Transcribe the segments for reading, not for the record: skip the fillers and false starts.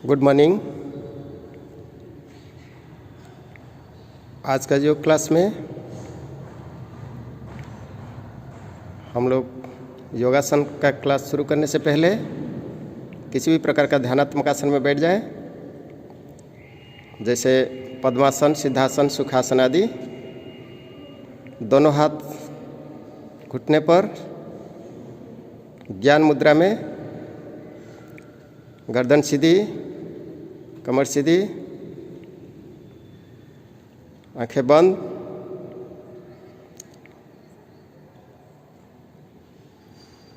Good morning. आज का योग क्लास में हम लोग योगासन का क्लास शुरू करने से पहले किसी भी प्रकार का ध्यानात्मक आसन में बैठ जाएं, जैसे पद्मासन, सिद्धासन, सुखासन आदि। दोनों हाथ घुटने पर ज्ञान मुद्रा में, गर्दन सीधी, कमर सीधी, आंखें बंद।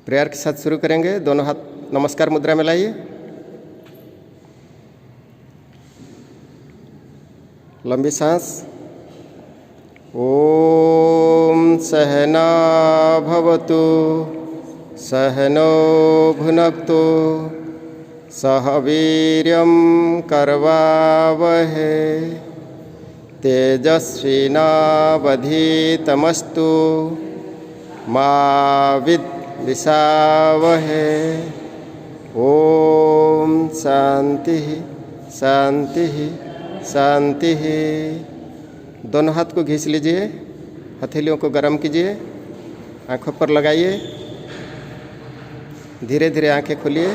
प्रेयर के साथ शुरू करेंगे। दोनों हाथ नमस्कार मुद्रा में लाइए। लंबी सांस। ओम सहना भवतु सहनो भुनक्तु सह वीर्यं करवावहे तेजस्विनावधीतमस्तु मा विद्विषावहे। ओम शांति शांति शांति। दोनों हाथ को घिस लीजिए, हथेलियों को गर्म कीजिए, आंखों पर लगाइए, धीरे धीरे आंखें खोलिए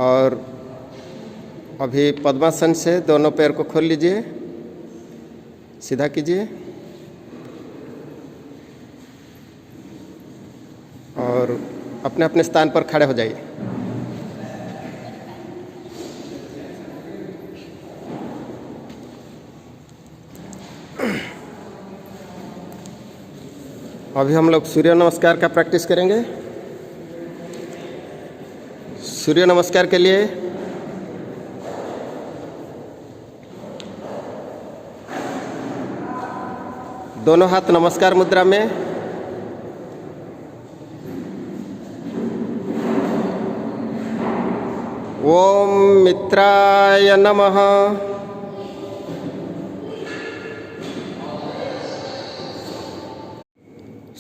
और अभी पद्मासन से दोनों पैर को खोल लीजिए, सीधा कीजिए और अपने अपने स्थान पर खड़े हो जाइए। अभी हम लोग सूर्य नमस्कार का प्रैक्टिस करेंगे। सूर्य नमस्कार के लिए दोनों हाथ नमस्कार मुद्रा में, ओम मित्राय नमः।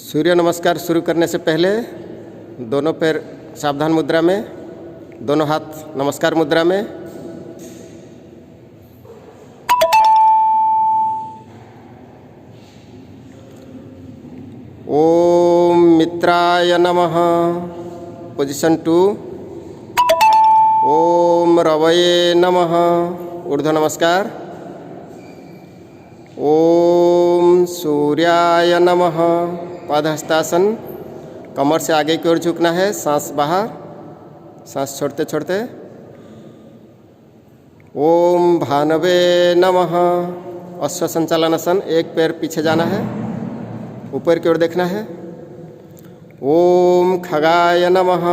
सूर्य नमस्कार शुरू करने से पहले दोनों पैर सावधान मुद्रा में, दोनों हाथ नमस्कार मुद्रा में। ओम मित्राय नमः। पोजीशन 2। ओम रवये नमः। ऊर्ध्व नमस्कार। ओम सूर्याय नमः। पादहस्तासन। कमर से आगे की ओर झुकना है, सांस बाहर, सांस छोड़ते छोड़ते। ओम भानवे नमः। अश्व संचालनासन। एक पैर पीछे जाना है, ऊपर की ओर देखना है। ओम खगाय नमः।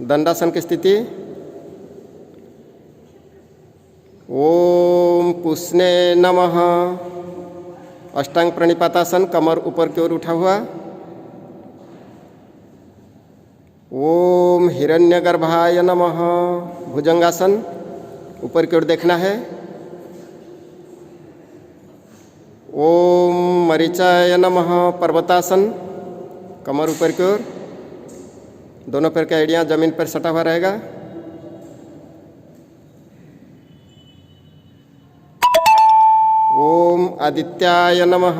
दंडासन की स्थिति। ओम पुष्णे नमः। अष्टांग प्रणिपातासन। कमर ऊपर की ओर उठा हुआ। ओम हिरण्यगर्भाय नमः। भुजंगासन। ऊपर की ओर देखना है। ओम मरीचाय नमः। पर्वतासन। कमर ऊपर की ओर, दोनों पैर का एड़ियाँ जमीन पर सटा हुआ रहेगा। ओम आदित्याय नमः।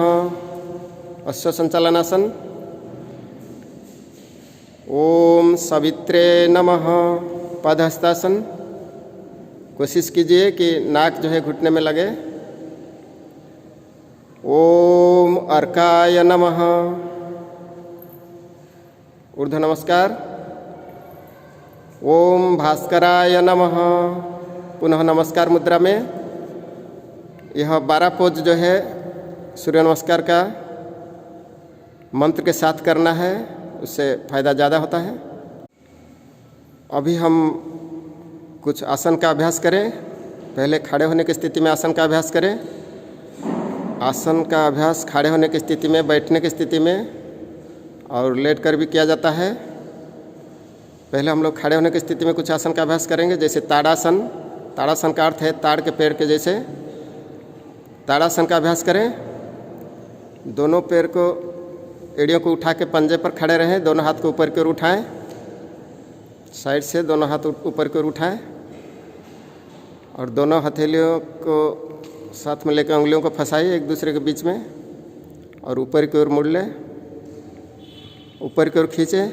अश्व संचालनासन। ओम सवित्रे नमः। पादहस्तासन। कोशिश कीजिए कि नाक जो है घुटने में लगे। ओम अर्काय नमः। ऊर्ध्व नमस्कार। ओम भास्कराय नमः। पुनः नमस्कार मुद्रा में। यह 12 पोज जो है सूर्य नमस्कार का मंत्र के साथ करना है, उससे फ़ायदा ज़्यादा होता है। अभी हम कुछ आसन का अभ्यास करें। पहले खड़े होने की स्थिति में आसन का अभ्यास करें। आसन का अभ्यास खड़े होने की स्थिति में, बैठने की स्थिति में और लेट कर भी किया जाता है। पहले हम लोग खड़े होने की स्थिति में कुछ आसन का अभ्यास करेंगे, जैसे ताड़ासन। ताड़ासन का अर्थ है ताड़ के पेड़ के जैसे। ताड़ासन का अभ्यास करें। दोनों पैर को, एड़ियों को उठा के पंजे पर खड़े रहें। दोनों हाथ को ऊपर की ओर उठाएं। साइड से दोनों हाथ ऊपर की ओर उठाएं और दोनों हथेलियों को साथ में लेकर उंगलियों को फंसाइए एक दूसरे के बीच में और ऊपर की ओर मुड़ लें, ऊपर की ओर खींचें,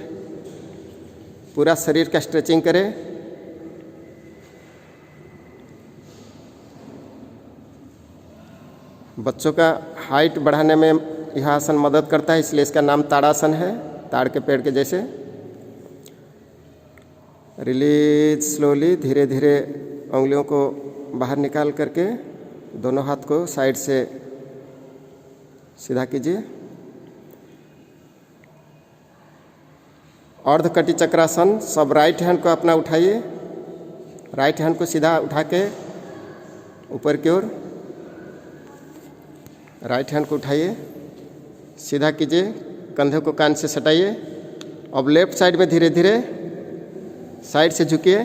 पूरा शरीर का स्ट्रेचिंग करें। बच्चों का हाइट बढ़ाने में यह आसन मदद करता है, इसलिए इसका नाम ताड़ासन है, ताड़ के पेड़ के जैसे। रिलीज स्लोली, धीरे धीरे उंगलियों को बाहर निकाल करके दोनों हाथ को साइड से सीधा कीजिए। अर्धकटी चक्रासन। सब राइट हैंड को अपना उठाइए, राइट हैंड को सीधा उठा के ऊपर की ओर, राइट हैंड को उठाइए, सीधा कीजिए, कंधे को कान से सटाइए। अब लेफ्ट साइड में धीरे धीरे साइड से झुकिए।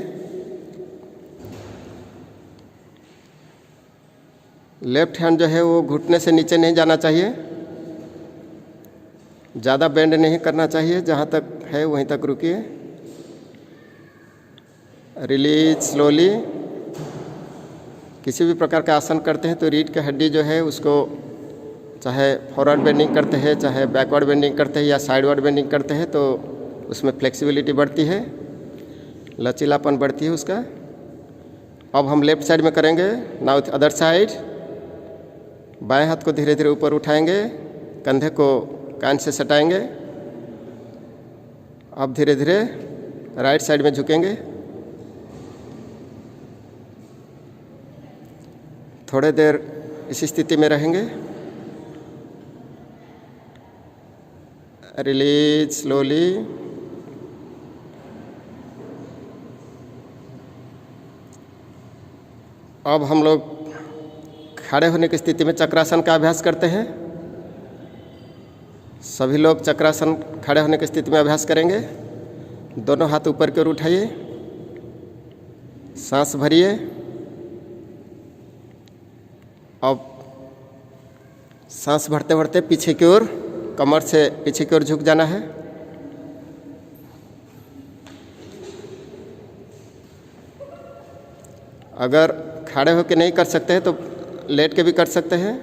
लेफ्ट हैंड जो है वो घुटने से नीचे नहीं जाना चाहिए, ज़्यादा बेंड नहीं करना चाहिए, जहाँ तक है वहीं तक रुकिए। Release slowly. किसी भी प्रकार का आसन करते हैं तो रीढ़ की हड्डी जो है उसको चाहे फॉरवर्ड बेंडिंग करते हैं, चाहे बैकवर्ड बेंडिंग करते हैं या साइडवर्ड बेंडिंग करते हैं तो उसमें फ्लेक्सिबिलिटी बढ़ती है, लचीलापन बढ़ती है उसका। अब हम लेफ्ट साइड में करेंगे। Now other side. बाएं हाथ को धीरे धीरे ऊपर उठाएंगे, कंधे को कान से सटाएंगे। अब धीरे धीरे राइट साइड में झुकेंगे। थोड़े देर इस स्थिति में रहेंगे। Release slowly. अब हम लोग खड़े होने की स्थिति में चक्रासन का अभ्यास करते हैं। सभी लोग चक्रासन खड़े होने की स्थिति में अभ्यास करेंगे। दोनों हाथ ऊपर की ओर उठाइए, सांस भरिए। अब सांस भरते भरते पीछे की ओर, कमर से पीछे की ओर झुक जाना है। अगर खड़े होकर नहीं कर सकते हैं तो लेट के भी कर सकते हैं।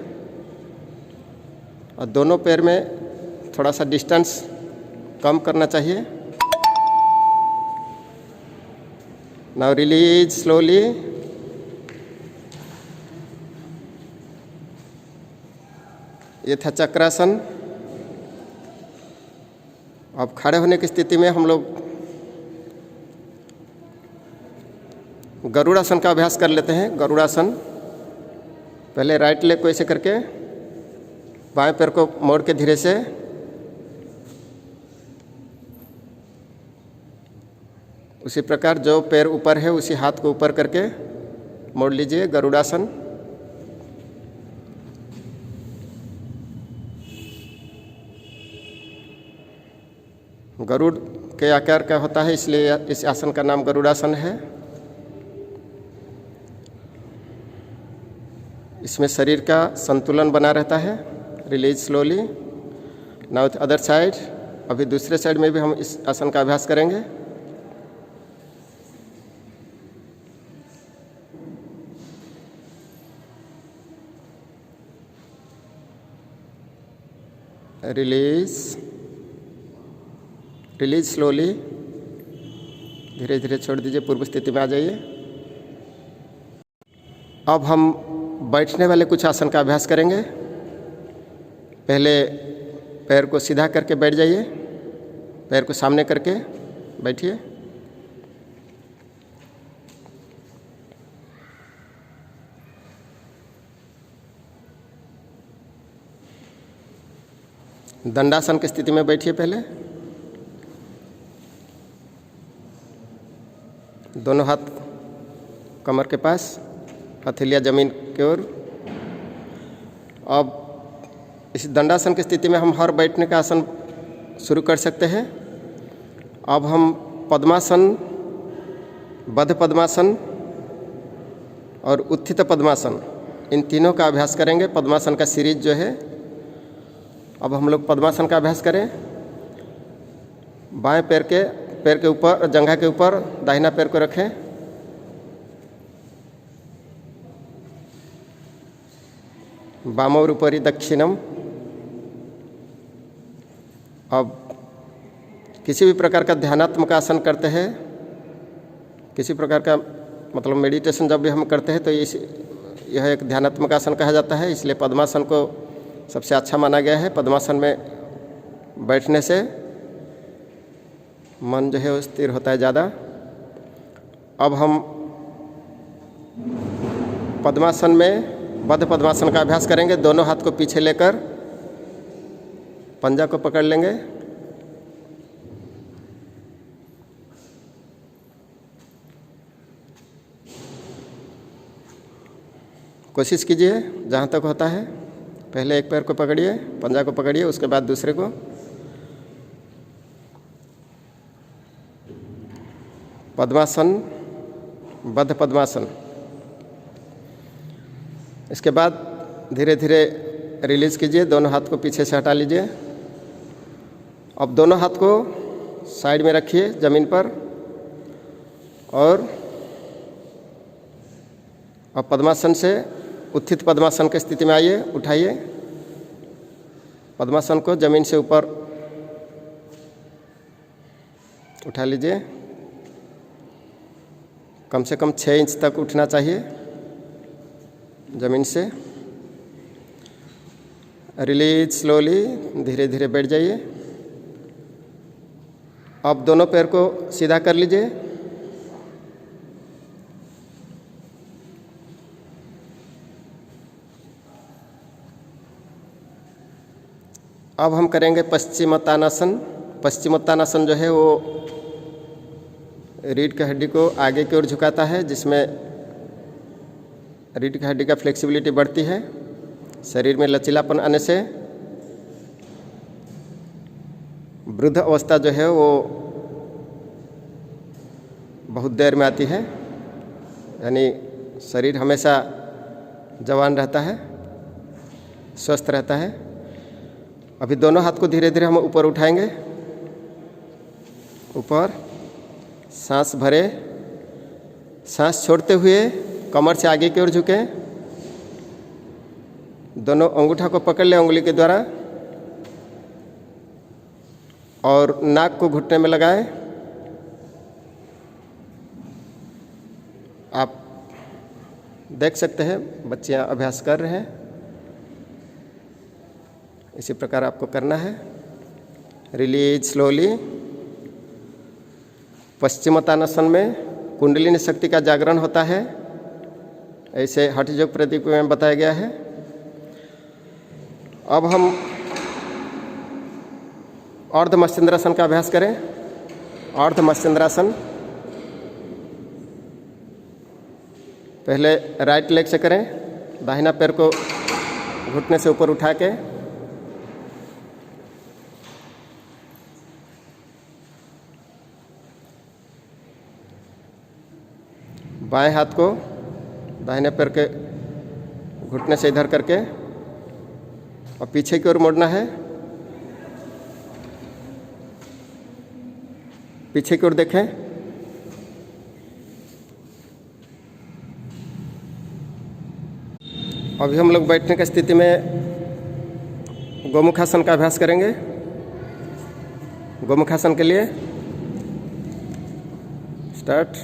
और दोनों पैर में थोड़ा सा डिस्टेंस कम करना चाहिए। Now release slowly. ये था चक्रासन। अब खड़े होने की स्थिति में हम लोग गरुड़ासन का अभ्यास कर लेते हैं। गरुड़ासन। पहले राइट लेग को ऐसे करके बाएं पैर को मोड़ के धीरे से उसी प्रकार जो पैर ऊपर है उसी हाथ को ऊपर करके मोड़ लीजिए। गरुड़ासन। गरुड़ के आकार का होता है, इसलिए इस आसन का नाम गरुड़ासन है। इसमें शरीर का संतुलन बना रहता है। Release slowly. Now other side. अभी दूसरे साइड में भी हम इस आसन का अभ्यास करेंगे। Release, release slowly. धीरे धीरे छोड़ दीजिए, पूर्व स्थिति में आ जाइए। अब हम बैठने वाले कुछ आसन का अभ्यास करेंगे। पहले पैर को सीधा करके बैठ जाइए, पैर को सामने करके बैठिए। दंडासन की स्थिति में बैठिए। पहले दोनों हाथ कमर के पास, हथेलियाँ जमीन की ओर। अब इस दंडासन की स्थिति में हम हर बैठने का आसन शुरू कर सकते हैं। अब हम पद्मासन, बद्ध पद्मासन और उत्थित पद्मासन, इन तीनों का अभ्यास करेंगे। पद्मासन का सीरीज जो है। अब हम लोग पद्मासन का अभ्यास करें। बाएं पैर के पैर के ऊपर, जंघा के ऊपर दाहिना पैर को रखें। वामोर उपरि दक्षिणम। अब किसी भी प्रकार का ध्यानात्मक आसन करते हैं, किसी प्रकार का मतलब मेडिटेशन जब भी हम करते हैं तो यह एक ध्यानात्मक आसन कहा जाता है, इसलिए पद्मासन को सबसे अच्छा माना गया है। पद्मासन में बैठने से मन जो है वो स्थिर होता है ज़्यादा। अब हम पद्मासन में बद्ध पद्मासन का अभ्यास करेंगे। दोनों हाथ को पीछे लेकर पंजा को पकड़ लेंगे। कोशिश कीजिए जहाँ तक होता है, पहले एक पैर को पकड़िए, पंजा को पकड़िए, उसके बाद दूसरे को। पद्मासन, बद्ध पद्मासन। इसके बाद धीरे धीरे रिलीज कीजिए, दोनों हाथ को पीछे से हटा लीजिए। अब दोनों हाथ को साइड में रखिए ज़मीन पर और अब पद्मासन से उत्थित पद्मासन की स्थिति में आइए। उठाइए पद्मासन को ज़मीन से ऊपर उठा लीजिए। कम से कम 6 इंच तक उठना चाहिए ज़मीन से। रिलीज स्लोली, धीरे धीरे बैठ जाइए। अब दोनों पैर को सीधा कर लीजिए। अब हम करेंगे पश्चिमोत्तानासन। पश्चिमोत्तानासन जो है वो रीढ़ की हड्डी को आगे की ओर झुकाता है, जिसमें रीढ़ की हड्डी का फ्लेक्सिबिलिटी बढ़ती है। शरीर में लचीलापन आने से वृद्ध अवस्था जो है वो बहुत देर में आती है, यानी शरीर हमेशा जवान रहता है, स्वस्थ रहता है। अभी दोनों हाथ को धीरे धीरे हम ऊपर उठाएंगे। ऊपर सांस भरे, सांस छोड़ते हुए कमर से आगे की ओर झुकें। दोनों अंगूठा को पकड़ लें उंगली के द्वारा और नाक को घुटने में लगाएं। आप देख सकते हैं बच्चियां अभ्यास कर रहे हैं, इसी प्रकार आपको करना है। Release slowly. पश्चिमोत्तानासन में कुंडलिनी शक्ति का जागरण होता है, ऐसे हठ योग प्रदीप में बताया गया है। अब हम अर्ध मत्स्येंद्रासन का अभ्यास करें। अर्ध मत्स्येंद्रासन पहले राइट लेग से करें। दाहिना पैर को घुटने से ऊपर उठा के बाएं हाथ को दाहिने पैर के घुटने से इधर करके और पीछे की ओर मोड़ना है। पीछे की ओर देखें। अभी हम लोग बैठने की स्थिति में गोमुखासन का अभ्यास करेंगे। गोमुखासन के लिए स्टार्ट।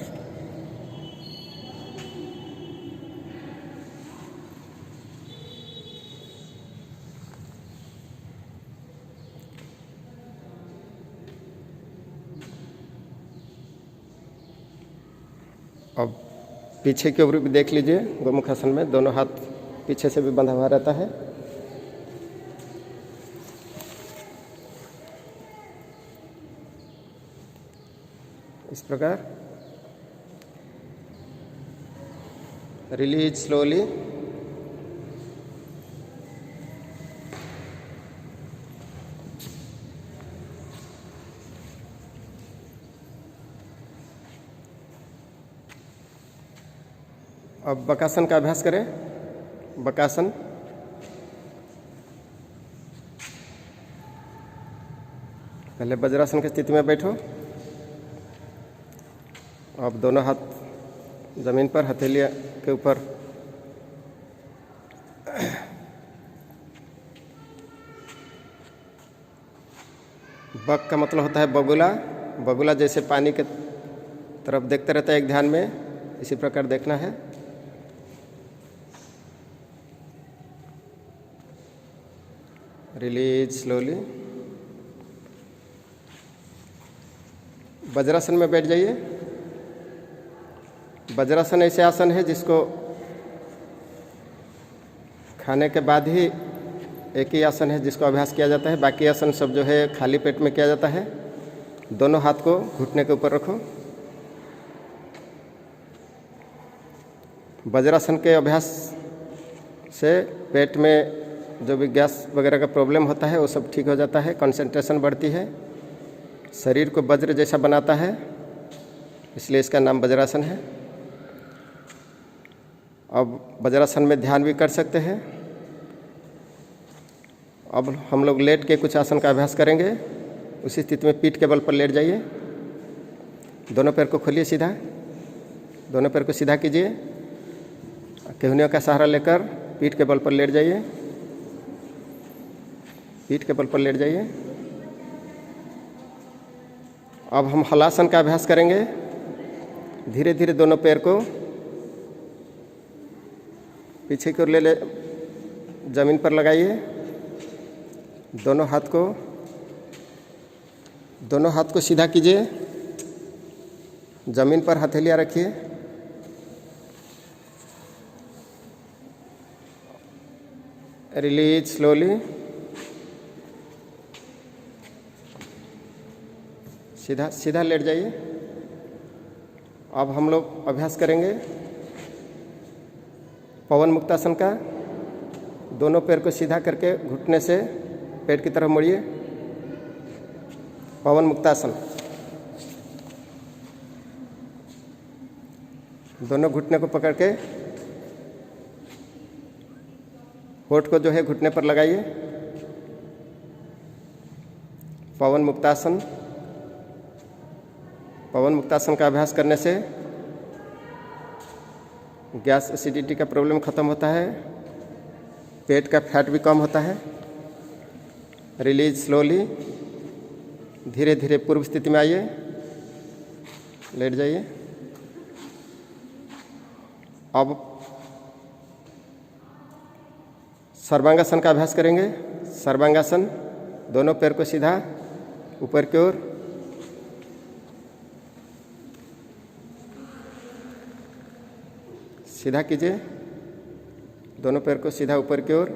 अब पीछे की ओर भी देख लीजिए। गोमुखासन में दोनों हाथ पीछे से भी बंधा हुआ रहता है। इस प्रकार रिलीज स्लोली। अब बकासन का अभ्यास करें। बकासन पहले वज्रासन की स्थिति में बैठो, अब दोनों हाथ ज़मीन पर, हथेलियाँ के ऊपर। बक का मतलब होता है बगुला। बगुला जैसे पानी के तरफ देखते रहता है एक ध्यान में, इसी प्रकार देखना है। Release slowly. वज्रासन में बैठ जाइए। वज्रासन ऐसे आसन है जिसको खाने के बाद ही एक ही आसन है जिसको अभ्यास किया जाता है। बाकी आसन सब जो है खाली पेट में किया जाता है। दोनों हाथ को घुटने के ऊपर रखो। वज्रासन के अभ्यास से पेट में जो भी गैस वगैरह का प्रॉब्लम होता है वो सब ठीक हो जाता है, कंसंट्रेशन बढ़ती है, शरीर को वज्र जैसा बनाता है, इसलिए इसका नाम वज्रासन है। अब वज्रासन में ध्यान भी कर सकते हैं। अब हम लोग लेट के कुछ आसन का अभ्यास करेंगे। उसी स्थिति में पीठ के बल पर लेट जाइए। दोनों पैर को खोलिए सीधा, दोनों पैर को सीधा कीजिए। केहनियों का सहारा लेकर पीठ के बल पर लेट जाइए। पीठ के बल पर लेट जाइए। अब हम हलासन का अभ्यास करेंगे। धीरे धीरे दोनों पैर को पीछे की ओर ले जमीन पर लगाइए। दोनों हाथ को सीधा कीजिए। जमीन पर हथेलियाँ रखिए। Release slowly. सीधा सीधा लेट जाइए। अब हम लोग अभ्यास करेंगे पवन मुक्तासन का। दोनों पैर को सीधा करके घुटने से पेट की तरफ मोड़िए। पवन मुक्तासन। दोनों घुटने को पकड़ के होठ को जो है घुटने पर लगाइए। पवन मुक्तासन। पवन मुक्तासन का अभ्यास करने से गैस एसिडिटी का प्रॉब्लम खत्म होता है, पेट का फैट भी कम होता है। Release slowly. धीरे धीरे पूर्व स्थिति में आइए, लेट जाइए। अब सर्वांगासन का अभ्यास करेंगे। सर्वांगासन। दोनों पैर को सीधा ऊपर की ओर। सीधा कीजिए। दोनों पैर को सीधा ऊपर की ओर।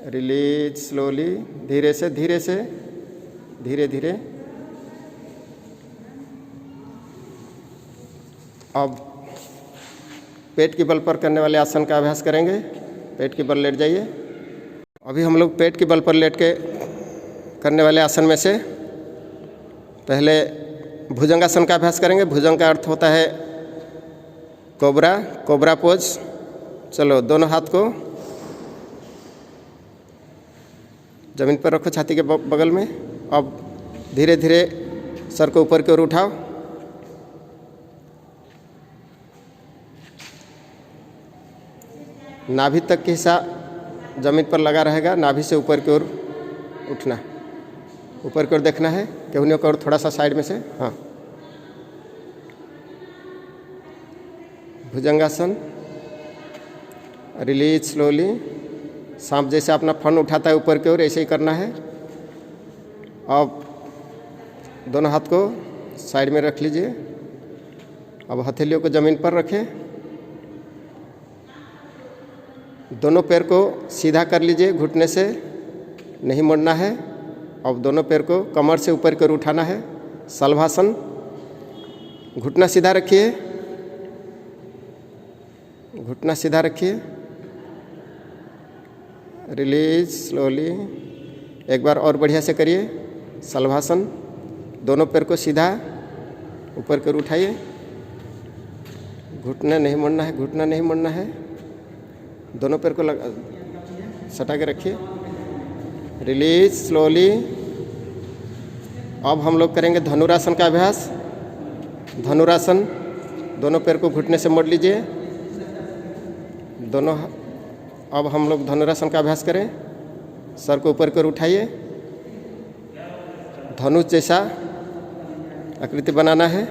Release slowly. धीरे से धीरे धीरे। अब पेट की बल पर करने वाले आसन का अभ्यास करेंगे। पेट की बल लेट जाइए। अभी हम लोग पेट की बल पर लेट के करने वाले आसन में से पहले भुजंगासन का अभ्यास करेंगे। भुजंग का अर्थ होता है कोबरा पोज। चलो, दोनों हाथ को जमीन पर रखो, छाती के बगल में। अब धीरे धीरे सर को ऊपर की ओर उठाओ। नाभि तक का हिस्सा जमीन पर लगा रहेगा। नाभि से ऊपर की ओर उठना, ऊपर की ओर देखना है। केहनियों की ओर थोड़ा सा साइड में से। हाँ, भुजंगासन। Release slowly. सांप जैसे अपना फन उठाता है ऊपर की ओर, ऐसे ही करना है। अब दोनों हाथ को साइड में रख लीजिए। अब हथेलियों को जमीन पर रखें। दोनों पैर को सीधा कर लीजिए, घुटने से नहीं मोड़ना है। अब दोनों पैर को कमर से ऊपर की ओर उठाना है। शलभासन। घुटना सीधा रखिए, घुटना सीधा रखिए। Release slowly. एक बार और बढ़िया से करिए। शलभासन। दोनों पैर को सीधा ऊपर की ओर उठाइए। घुटना नहीं मोड़ना है, घुटना नहीं मोड़ना है। दोनों पैर को सटा के रखिए। Release slowly. अब हम लोग करेंगे धनुरासन का अभ्यास। धनुरासन, दोनों पैर को घुटने से मोड़ लीजिए। दोनों अब हम लोग धनुरासन का अभ्यास करें। सर को ऊपर कर उठाइए, धनुष जैसा आकृति बनाना है।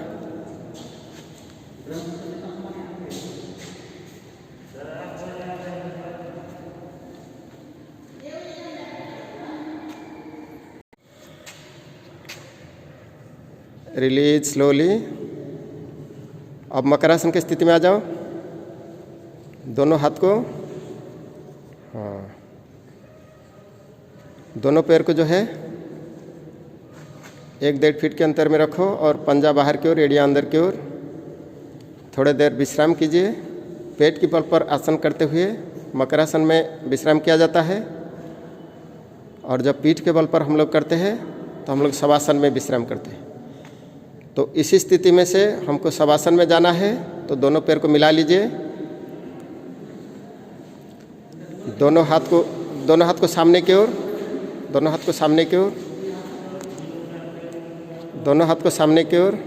Release slowly. अब मकरासन की स्थिति में आ जाओ। दोनों हाथ को, हाँ, दोनों पैर को जो है 1-1.5 फीट के अंतर में रखो और पंजा बाहर की ओर, एड़िया अंदर की ओर। थोड़ी देर विश्राम कीजिए। पेट की बल पर आसन करते हुए मकरासन में विश्राम किया जाता है, और जब पीठ के बल पर हम लोग करते हैं तो हम लोग शवासन में विश्राम करते हैं। तो इसी स्थिति में से हमको शवासन में जाना है, तो दोनों पैर को मिला लीजिए। दोनों हाथ को सामने की ओर, दोनों हाथ को सामने की ओर, दोनों हाथ को सामने की ओर।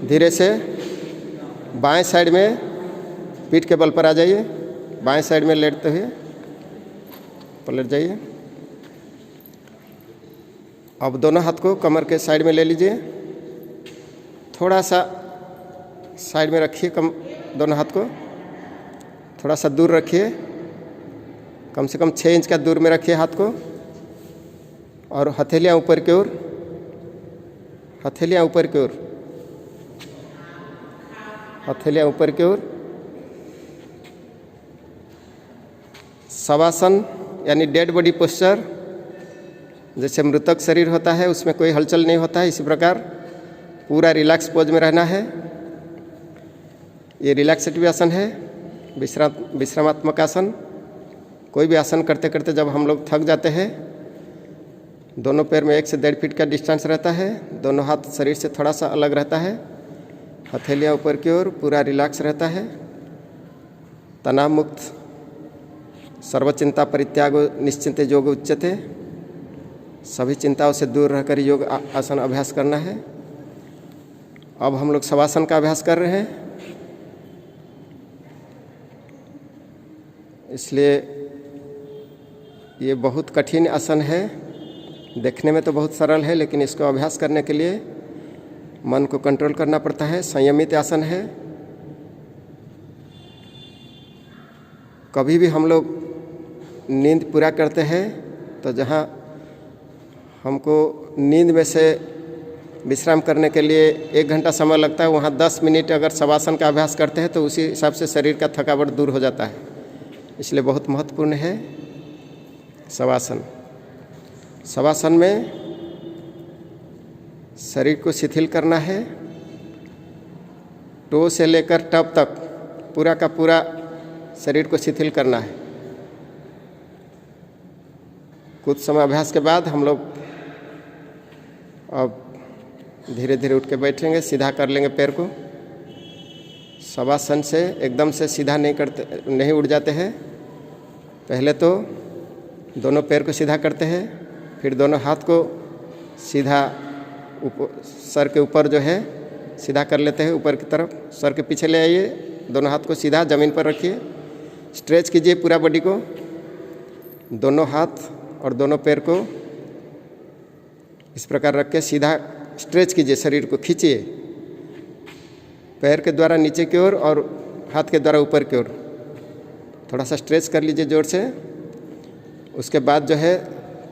धीरे से बाएं साइड में पीठ के बल पर आ जाइए। बाएं साइड में लेटते हुए पलट जाइए। अब दोनों हाथ को कमर के साइड में ले लीजिए। थोड़ा सा साइड में रखिए, दोनों हाथ को थोड़ा सा दूर रखिए। कम से कम 6 इंच का दूर में रखिए हाथ को। और हथेलियाँ ऊपर की ओर, हथेलियाँ ऊपर की ओर, हथेलियाँ ऊपर की ओर। शवासन यानी डेड बॉडी पोस्चर, जैसे मृतक शरीर होता है उसमें कोई हलचल नहीं होता है, इसी प्रकार पूरा रिलैक्स पोज में रहना है। ये रिलैक्सेटिव आसन है, विश्रामात्मक आसन। कोई भी आसन करते करते जब हम लोग थक जाते हैं, दोनों पैर में 1 से 1.5 फीट का डिस्टेंस रहता है। दोनों हाथ शरीर से थोड़ा सा अलग रहता है। हथेलियाँ ऊपर की ओर, पूरा रिलैक्स रहता है। तनाव मुक्त, सर्वचिंता परित्यागो निश्चिंते योग उच्यते। सभी चिंताओं से दूर रहकर योग आसन अभ्यास करना है। अब हम लोग शवासन का अभ्यास कर रहे हैं, इसलिए ये बहुत कठिन आसन है। देखने में तो बहुत सरल है, लेकिन इसको अभ्यास करने के लिए मन को कंट्रोल करना पड़ता है। संयमित आसन है। कभी भी हम लोग नींद पूरा करते हैं तो जहाँ हमको नींद में से विश्राम करने के लिए 1 घंटा समय लगता है, वहाँ 10 मिनट अगर शवासन का अभ्यास करते हैं तो उसी हिसाब से शरीर का थकावट दूर हो जाता है। इसलिए बहुत महत्वपूर्ण है शवासन। शवासन में शरीर को शिथिल करना है। टो से लेकर टप तक पूरा का पूरा शरीर को शिथिल करना है। कुछ समय अभ्यास के बाद हम लोग अब धीरे धीरे उठ के बैठेंगे, सीधा कर लेंगे पैर को। शवासन से एकदम से सीधा नहीं उठ जाते हैं। पहले तो दोनों पैर को सीधा करते हैं, फिर दोनों हाथ को सीधा सर के ऊपर जो है सीधा कर लेते हैं, ऊपर की तरफ। सर के पीछे ले आइए, दोनों हाथ को सीधा ज़मीन पर रखिए। स्ट्रेच कीजिए पूरा बॉडी को। दोनों हाथ और दोनों पैर को इस प्रकार रख के सीधा स्ट्रेच कीजिए, शरीर को खींचिए। पैर के द्वारा नीचे की ओर और हाथ के द्वारा ऊपर की ओर थोड़ा सा स्ट्रेच कर लीजिए जोर से। उसके बाद जो है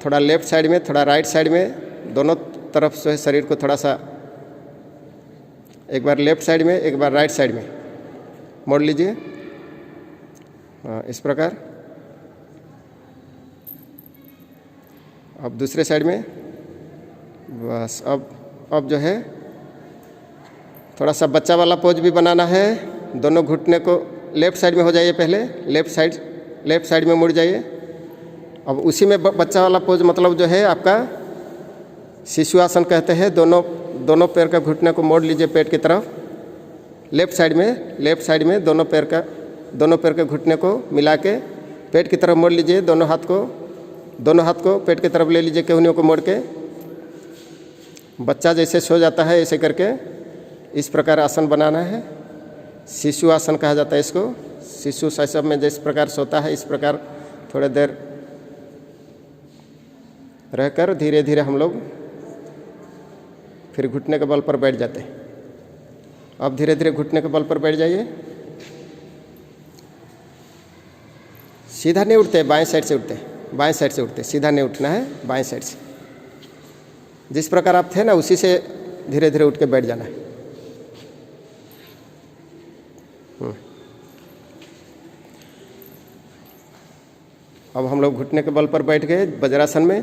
थोड़ा लेफ्ट साइड में, थोड़ा राइट साइड में, दोनों तरफ से है शरीर को थोड़ा सा, एक बार लेफ्ट साइड में, एक बार राइट साइड में मोड़ लीजिए। इस प्रकार। अब दूसरे साइड में बस। अब जो है थोड़ा सा बच्चा वाला पोज भी बनाना है। दोनों घुटने को लेफ्ट साइड में हो जाइए, पहले लेफ्ट साइड में मुड़ जाइए। अब उसी में बच्चा वाला पोज मतलब जो है आपका शिशु आसन कहते हैं। दोनों पैर का घुटने को मोड़ लीजिए पेट की तरफ। लेफ्ट साइड में दोनों पैर के घुटने को मिला के पेट की तरफ मोड़ लीजिए। दोनों हाथ को पेट की तरफ ले लीजिए, केहनियों को मोड़ के। बच्चा जैसे सो जाता है ऐसे करके इस प्रकार आसन बनाना है। शिशु आसन कहा जाता है इसको। शिशु शैशव में जिस प्रकार सोता है इस प्रकार थोड़ी देर रहकर धीरे धीरे हम लोग फिर घुटने के बल पर बैठ जाते हैं। अब धीरे धीरे घुटने के बल पर बैठ जाइए। सीधा नहीं उठते, बाएं साइड से उठते, बाएं साइड से उठते, सीधा नहीं उठना है, बाएं साइड से। जिस प्रकार आप थे ना उसी से धीरे धीरे उठ के बैठ जाना है। अब हम लोग घुटने के बल पर बैठ गए वज्रासन में।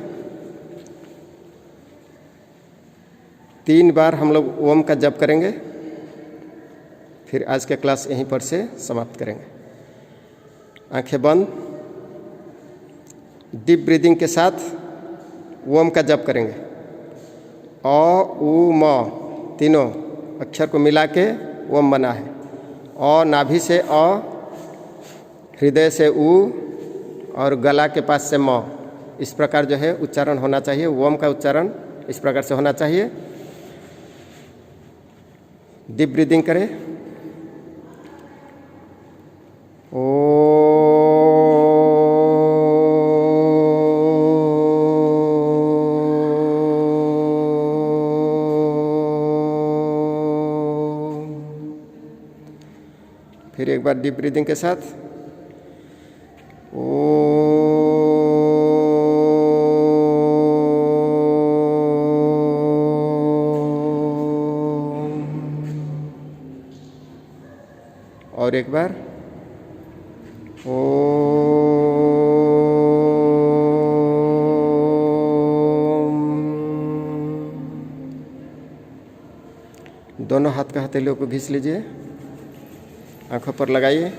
3 बार हम लोग ओम का जप करेंगे, फिर आज के क्लास यहीं पर से समाप्त करेंगे। आंखें बंद, डीप ब्रीदिंग के साथ ओम का जप करेंगे। अ उ म तीनों अक्षर को मिला के ओम बना है। अ नाभि से अ, हृदय से उ और गला के पास से म। इस प्रकार जो है उच्चारण होना चाहिए। ओम का उच्चारण इस प्रकार से होना चाहिए। डीप ब्रीदिंग करें। फिर एक बार डीप ब्रीदिंग के साथ और एक बार दोनों हाथ का हथेलियों को घिस लीजिए, आंखों पर लगाइए।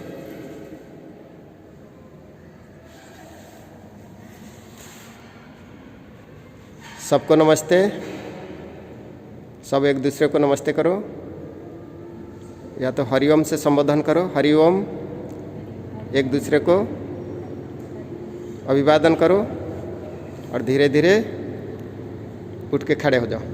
सबको नमस्ते। सब एक दूसरे को नमस्ते करो, या तो हरिओम से संबोधन करो। हरिओम। एक दूसरे को अभिवादन करो और धीरे धीरे उठ के खड़े हो जाओ।